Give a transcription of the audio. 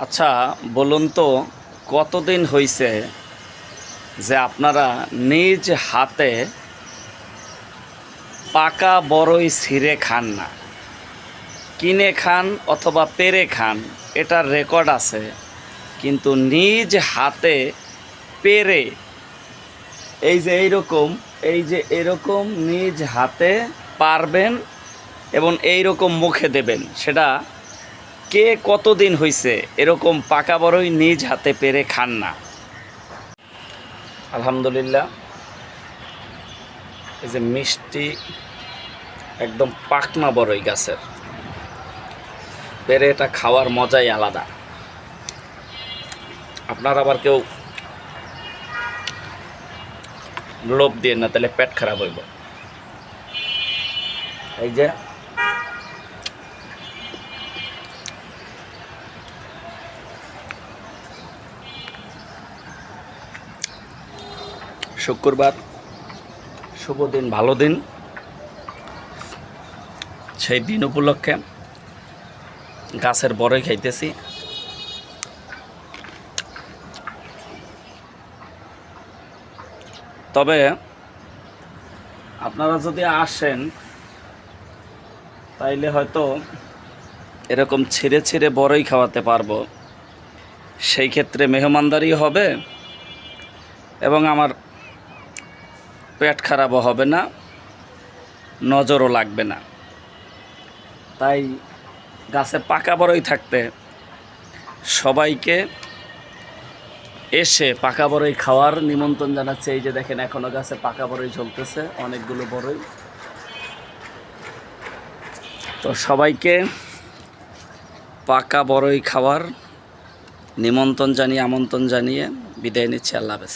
আচ্ছা, বলুন তো কতদিন হইছে যে আপনারা নিজ হাতে পাকা বড়ই ছিঁড়ে খান না? কিনে খান অথবা পেড়ে খান, এটার রেকর্ড আছে, কিন্তু নিজ হাতে পেড়ে এই যে এরকম নিজ হাতে পারবেন এবং এইরকম মুখে দেবেন, সেটা কে কতদিন হইছে এরকম পাকা বড়ই নিজ হাতে পেড়ে খান না? আলহামদুলিল্লাহ, এই যে মিষ্টি একদম পাকনা বড়ই গাছের পেড়ে, এটা খাওয়ার মজাই আলাদা। আপনার আবার কেউ লোভ দিয়ে না, তাহলে পেট খারাপ হইব। এই যে শুক্রবার, শুভ দিন, ভালো দিন, সেই দিন উপলক্ষে গাছের বড়ই খাইতেছি। তবে আপনারা যদি আসেন তাইলে হয়তো এরকম ছিঁড়ে ছিঁড়ে বড়ই খাওয়াতে পারবো। সেই ক্ষেত্রে মেহমানদারি হবে এবং আমার পেট খারাপও হবে না, নজরও লাগবে না। তাই গাছে পাকা বড়ই থাকতে সবাইকে এসে পাকা বড়ই খাওয়ার নিমন্ত্রণ জানাচ্ছে। এই যে দেখেন, এখনো গাছে পাকা বড়ই চলতেছে, অনেকগুলো বড়ই। তো সবাইকে পাকা বড়ই খাওয়ার নিমন্ত্রণ জানিয়ে, আমন্ত্রণ জানিয়ে বিদায় নিচ্ছি। আল্লাহ হাফেজ।